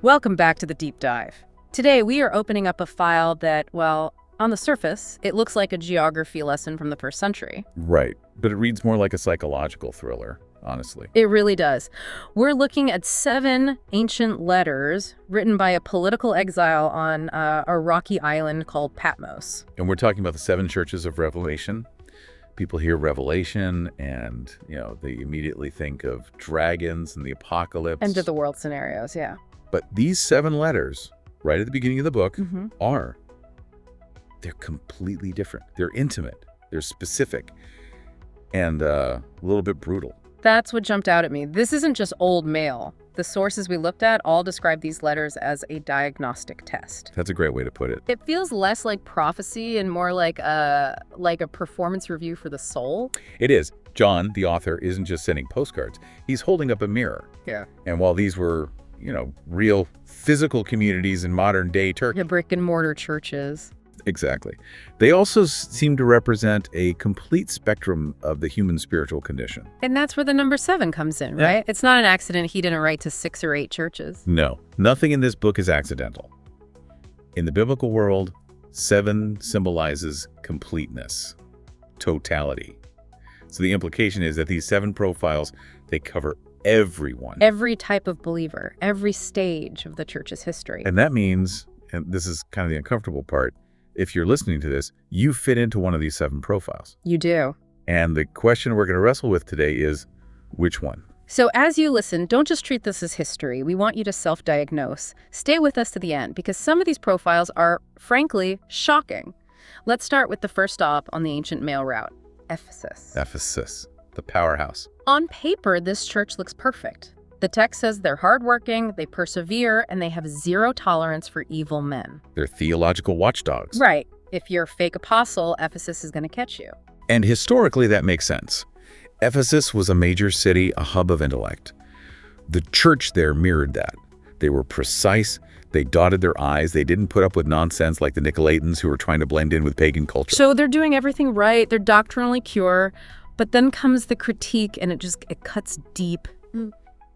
Welcome back to the deep dive. Today we are opening up a file that, well, on the surface, it looks like a geography lesson from the first century. Right, but it reads more like a psychological thriller, honestly. It really does. We're looking at 7 ancient letters written by a political exile on a rocky island called Patmos. And we're talking about the 7 churches of Revelation. People hear Revelation and, they immediately think of dragons and the apocalypse. End of the world scenarios, yeah. But these 7 letters, right at the beginning of the book, they're completely different. They're intimate, they're specific, and a little bit brutal. That's what jumped out at me. This isn't just old mail. The sources we looked at all describe these letters as a diagnostic test. That's a great way to put it. It feels less like prophecy and more like a performance review for the soul. It is. John, the author, isn't just sending postcards. He's holding up a mirror. Yeah. And while these were, real physical communities in modern day Turkey. The brick and mortar churches. Exactly. They also seem to represent a complete spectrum of the human spiritual condition. And that's where the number 7 comes in, right? It's not an accident he didn't write to 6 or 8 churches. No, nothing in this book is accidental. In the biblical world, 7 symbolizes completeness, totality. So the implication is that these 7 profiles, they cover everyone. Every type of believer, every stage of the church's history. And that means, and this is kind of the uncomfortable part, if you're listening to this, you fit into one of these 7 profiles. You do. And the question we're going to wrestle with today is, which one? So as you listen, don't just treat this as history. We want you to self-diagnose. Stay with us to the end, because some of these profiles are, frankly, shocking. Let's start with the first stop on the ancient mail route, Ephesus. Ephesus, the powerhouse. On paper, this church looks perfect. The text says they're hardworking, they persevere, and they have 0 tolerance for evil men. They're theological watchdogs. Right. If you're a fake apostle, Ephesus is going to catch you. And historically, that makes sense. Ephesus was a major city, a hub of intellect. The church there mirrored that. They were precise, they dotted their I's, they didn't put up with nonsense like the Nicolaitans who were trying to blend in with pagan culture. So they're doing everything right, they're doctrinally pure, but then comes the critique and it cuts deep.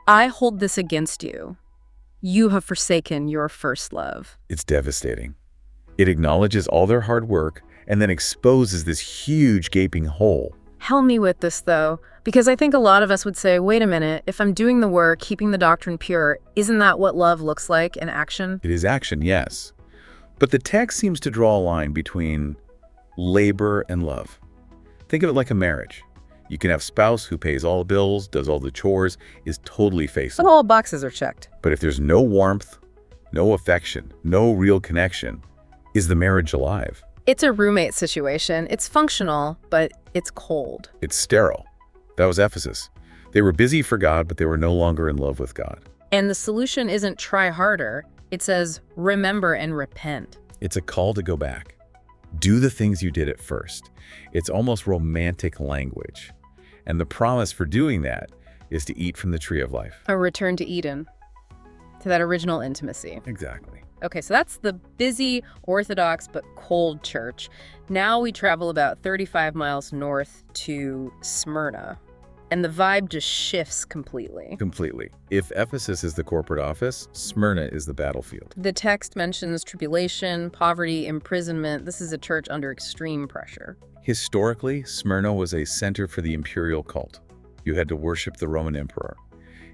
I hold this against you. You have forsaken your first love. It's devastating. It acknowledges all their hard work and then exposes this huge gaping hole. Help me with this, though, because I think a lot of us would say, wait a minute, if I'm doing the work, keeping the doctrine pure, isn't that what love looks like in action? It is action, yes. But the text seems to draw a line between labor and love. Think of it like a marriage. You can have a spouse who pays all the bills, does all the chores, is totally faithful. But all boxes are checked. But if there's no warmth, no affection, no real connection, is the marriage alive? It's a roommate situation. It's functional, but it's cold. It's sterile. That was Ephesus. They were busy for God, but they were no longer in love with God. And the solution isn't try harder. It says remember and repent. It's a call to go back. Do the things you did at first. It's almost romantic language. And the promise for doing that is to eat from the tree of life. A return to Eden, to that original intimacy. Exactly. Okay, so that's the busy, orthodox, but cold church. Now we travel about 35 miles north to Smyrna, and the vibe just shifts completely. Completely. If Ephesus is the corporate office, Smyrna is the battlefield. The text mentions tribulation, poverty, imprisonment. This is a church under extreme pressure. Historically, Smyrna was a center for the imperial cult. You had to worship the Roman emperor.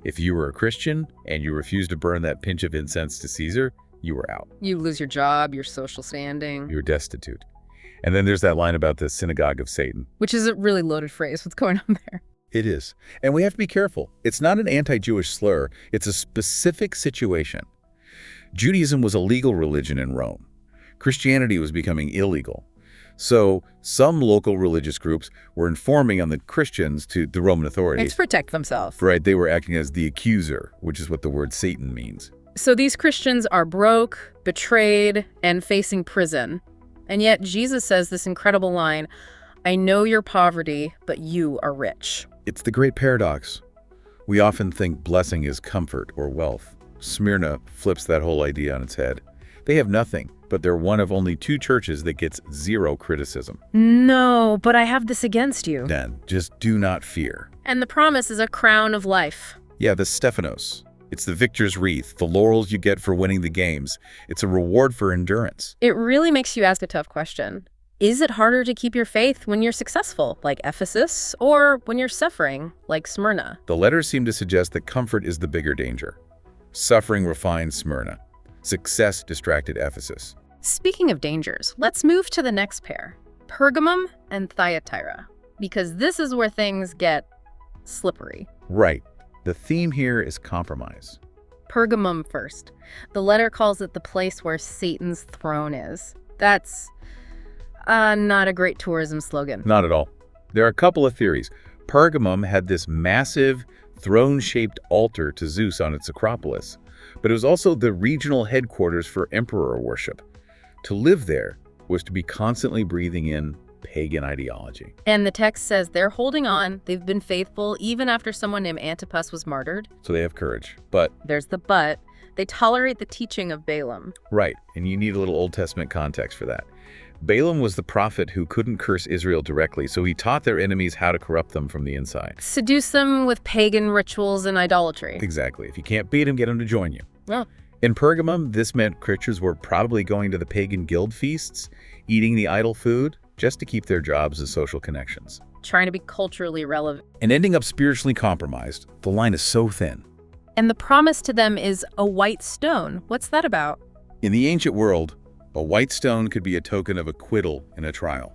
If you were a Christian and you refused to burn that pinch of incense to Caesar, you were out. You lose your job, your social standing. You were destitute. And then there's that line about the synagogue of Satan. Which is a really loaded phrase. What's going on there? It is. And we have to be careful. It's not an anti-Jewish slur. It's a specific situation. Judaism was a legal religion in Rome. Christianity was becoming illegal. So some local religious groups were informing on the Christians to the Roman authorities. To protect themselves. Right. They were acting as the accuser, which is what the word Satan means. So these Christians are broke, betrayed, and facing prison. And yet Jesus says this incredible line, I know your poverty, but you are rich. It's the great paradox. We often think blessing is comfort or wealth. Smyrna flips that whole idea on its head. They have nothing, but they're one of only 2 churches that gets 0 criticism. No, but I have this against you. Then just do not fear. And the promise is a crown of life. Yeah, the Stephanos. It's the victor's wreath, the laurels you get for winning the games. It's a reward for endurance. It really makes you ask a tough question. Is it harder to keep your faith when you're successful, like Ephesus, or when you're suffering, like Smyrna? The letters seem to suggest that comfort is the bigger danger. Suffering refined Smyrna. Success distracted Ephesus. Speaking of dangers, let's move to the next pair, Pergamum and Thyatira, because this is where things get slippery. Right. The theme here is compromise. Pergamum first. The letter calls it the place where Satan's throne is. That's not a great tourism slogan. Not at all. There are a couple of theories. Pergamum had this massive, throne-shaped altar to Zeus on its Acropolis, but it was also the regional headquarters for emperor worship. To live there was to be constantly breathing in pagan ideology. And the text says they're holding on. They've been faithful even after someone named Antipas was martyred. So they have courage. But there's the but. They tolerate the teaching of Balaam. Right, and you need a little Old Testament context for that. Balaam was the prophet who couldn't curse Israel directly, so he taught their enemies how to corrupt them from the inside. Seduce them with pagan rituals and idolatry. Exactly. If you can't beat them, get them to join you. Oh. In Pergamum, this meant Christians were probably going to the pagan guild feasts, eating the idol food, just to keep their jobs as social connections. Trying to be culturally relevant. And ending up spiritually compromised. The line is so thin. And the promise to them is a white stone. What's that about? In the ancient world, a white stone could be a token of acquittal in a trial,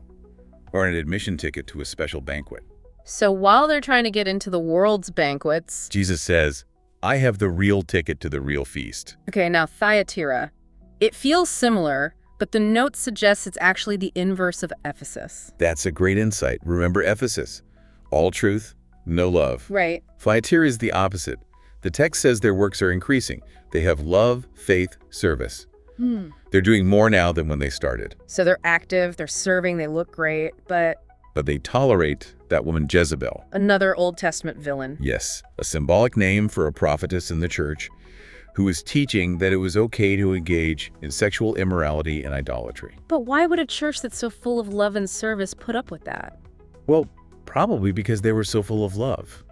or an admission ticket to a special banquet. So while they're trying to get into the world's banquets, Jesus says, I have the real ticket to the real feast. Okay, now Thyatira. It feels similar, but the note suggests it's actually the inverse of Ephesus. That's a great insight. Remember Ephesus. All truth, no love. Right. Thyatira is the opposite. The text says their works are increasing. They have love, faith, service. They're doing more now than when they started. So they're active, they're serving, they look great, but they tolerate that woman Jezebel. Another Old Testament villain. Yes, a symbolic name for a prophetess in the church who was teaching that it was okay to engage in sexual immorality and idolatry. But why would a church that's so full of love and service put up with that? Well, probably because they were so full of love.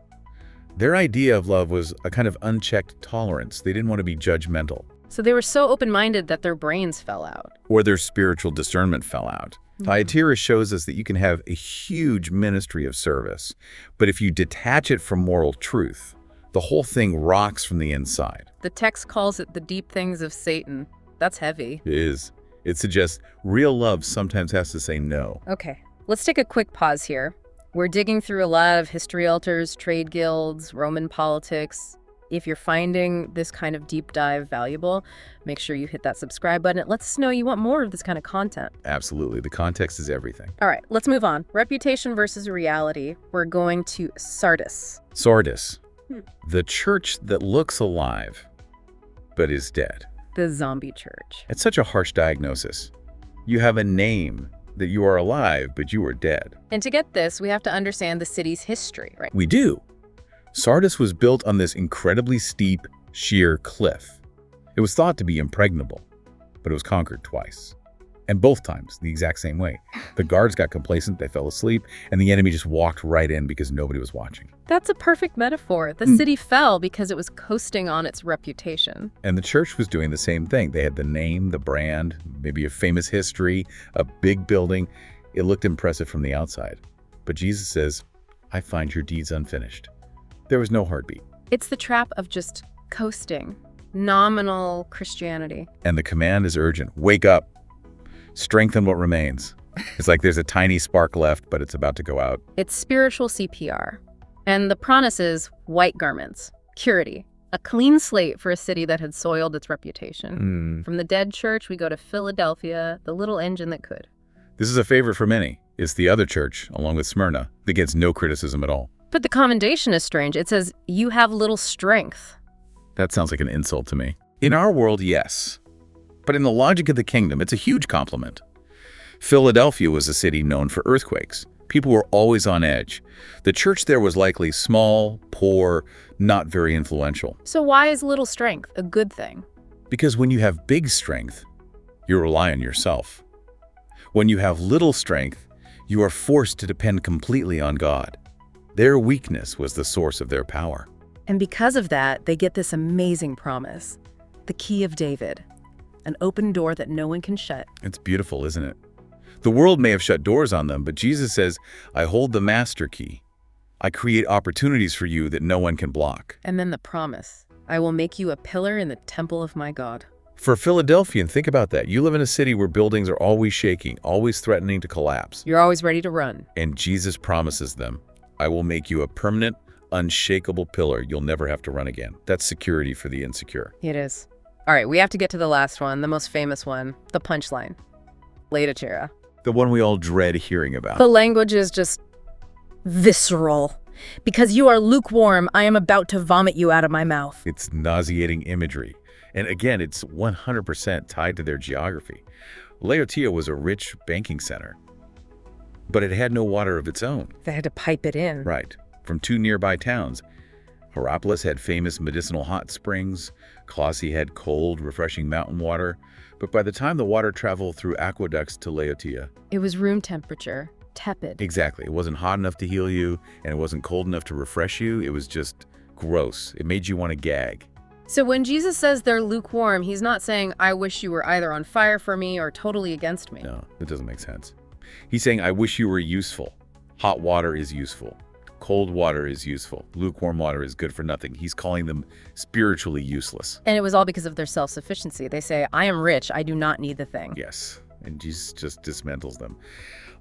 Their idea of love was a kind of unchecked tolerance. They didn't want to be judgmental. So they were so open-minded that their brains fell out. Or their spiritual discernment fell out. Thyatira shows us that you can have a huge ministry of service, but if you detach it from moral truth, the whole thing rocks from the inside. The text calls it the deep things of Satan. That's heavy. It is. It suggests real love sometimes has to say no. Okay, let's take a quick pause here. We're digging through a lot of history altars, trade guilds, Roman politics. If you're finding this kind of deep dive valuable, make sure you hit that subscribe button. It lets us know you want more of this kind of content. Absolutely. The context is everything. All right, let's move on. Reputation versus reality. We're going to Sardis. Sardis. The church that looks alive, but is dead. The zombie church. It's such a harsh diagnosis. You have a name that you are alive, but you are dead. And to get this, we have to understand the city's history, right? We do. Sardis was built on this incredibly steep, sheer cliff. It was thought to be impregnable, but it was conquered twice. And both times, the exact same way. The guards got complacent, they fell asleep, and the enemy just walked right in because nobody was watching. That's a perfect metaphor. The city fell because it was coasting on its reputation. And the church was doing the same thing. They had the name, the brand, maybe a famous history, a big building. It looked impressive from the outside. But Jesus says, I find your deeds unfinished. There was no heartbeat. It's the trap of just coasting, nominal Christianity. And the command is urgent. Wake up. Strengthen what remains. It's like there's a tiny spark left, but it's about to go out. It's spiritual CPR. And the promise is white garments, purity, a clean slate for a city that had soiled its reputation. From the dead church, we go to Philadelphia, the little engine that could. This is a favorite for many. It's the other church, along with Smyrna, that gets no criticism at all. But the commendation is strange. It says, you have little strength. That sounds like an insult to me. In our world, yes. But in the logic of the kingdom, it's a huge compliment. Philadelphia was a city known for earthquakes. People were always on edge. The church there was likely small, poor, not very influential. So why is little strength a good thing? Because when you have big strength, you rely on yourself. When you have little strength, you are forced to depend completely on God. Their weakness was the source of their power. And because of that, they get this amazing promise. The key of David. An open door that no one can shut. It's beautiful, isn't it? The world may have shut doors on them, but Jesus says, I hold the master key. I create opportunities for you that no one can block. And then the promise. I will make you a pillar in the temple of my God. For a Philadelphian, think about that. You live in a city where buildings are always shaking, always threatening to collapse. You're always ready to run. And Jesus promises them, I will make you a permanent, unshakable pillar. You'll never have to run again. That's security for the insecure. It is. All right, we have to get to the last one, the most famous one, the punchline. THYATIRA. The one we all dread hearing about. The language is just visceral. Because you are lukewarm, I am about to vomit you out of my mouth. It's nauseating imagery. And again, it's 100% tied to their geography. Laodicea was a rich banking center, but it had no water of its own. They had to pipe it in. Right, from 2 nearby towns. Hierapolis had famous medicinal hot springs. Colossae had cold, refreshing mountain water. But by the time the water traveled through aqueducts to Laodicea, it was room temperature, tepid. Exactly. It wasn't hot enough to heal you, and it wasn't cold enough to refresh you. It was just gross. It made you want to gag. So when Jesus says they're lukewarm, he's not saying, I wish you were either on fire for me or totally against me. No, that doesn't make sense. He's saying, I wish you were useful. Hot water is useful. Cold water is useful. Lukewarm water is good for nothing. He's calling them spiritually useless. And it was all because of their self-sufficiency. They say, I am rich. I do not need the thing. Yes, and Jesus just dismantles them.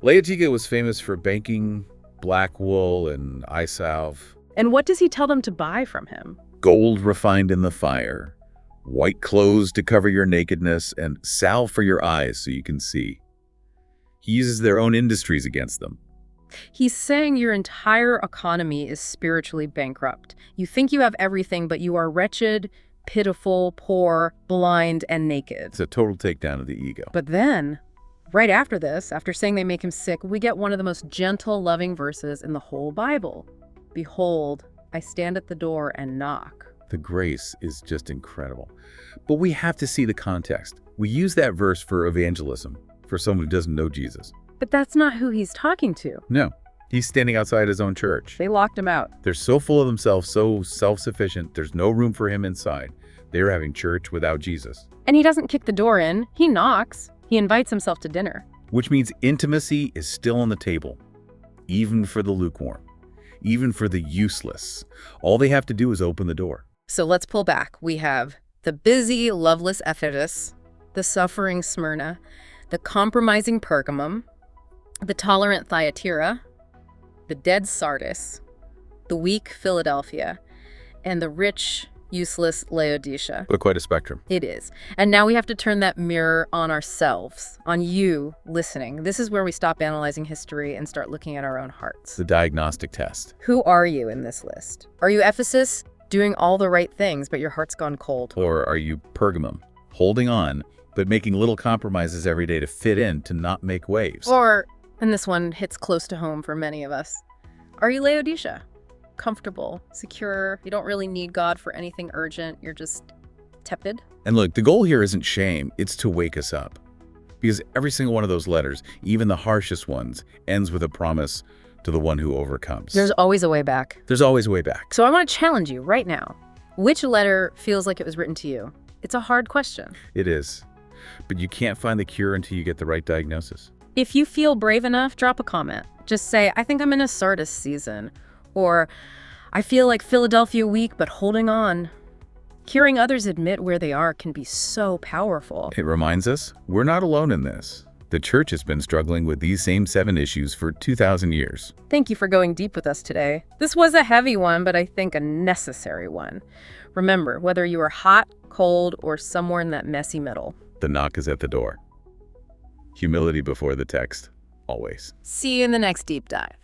Laodicea was famous for banking, black wool, and eye salve. And what does he tell them to buy from him? Gold refined in the fire, white clothes to cover your nakedness, and salve for your eyes so you can see. He uses their own industries against them. He's saying your entire economy is spiritually bankrupt. You think you have everything, but you are wretched, pitiful, poor, blind, and naked. It's a total takedown of the ego. But then, right after this, after saying they make him sick, we get one of the most gentle, loving verses in the whole Bible. Behold, I stand at the door and knock. The grace is just incredible. But we have to see the context. We use that verse for evangelism, for someone who doesn't know Jesus. But that's not who he's talking to. No, he's standing outside his own church. They locked him out. They're so full of themselves, so self-sufficient, there's no room for him inside. They're having church without Jesus. And he doesn't kick the door in, he knocks. He invites himself to dinner. Which means intimacy is still on the table, even for the lukewarm, even for the useless. All they have to do is open the door. So let's pull back. We have the busy, loveless EPHESUS, the suffering SMYRNA, the compromising PERGAMUM, the tolerant THYATIRA, the dead Sardis, the weak Philadelphia, and the rich, useless Laodicea. But quite a spectrum. It is. And now we have to turn that mirror on ourselves, on you listening. This is where we stop analyzing history and start looking at our own hearts. The diagnostic test. Who are you in this list? Are you EPHESUS, doing all the right things, but your heart's gone cold? Or are you PERGAMUM, holding on, but making little compromises every day to fit in, to not make waves? Or, and this one hits close to home for many of us, are you Laodicea? Comfortable, secure, you don't really need God for anything urgent, you're just tepid? And look, the goal here isn't shame, it's to wake us up. Because every single one of those letters, even the harshest ones, ends with a promise to the one who overcomes. There's always a way back. There's always a way back. So I want to challenge you right now. Which letter feels like it was written to you? It's a hard question. It is. But you can't find the cure until you get the right diagnosis. If you feel brave enough, drop a comment. Just say, I think I'm in a Sardis season. Or, I feel like Philadelphia weak, but holding on. Hearing others admit where they are can be so powerful. It reminds us, we're not alone in this. The church has been struggling with these same 7 issues for 2,000 years. Thank you for going deep with us today. This was a heavy one, but I think a necessary one. Remember, whether you are hot, cold, or somewhere in that messy middle, the knock is at the door. Humility before the text, always. See you in the next deep dive.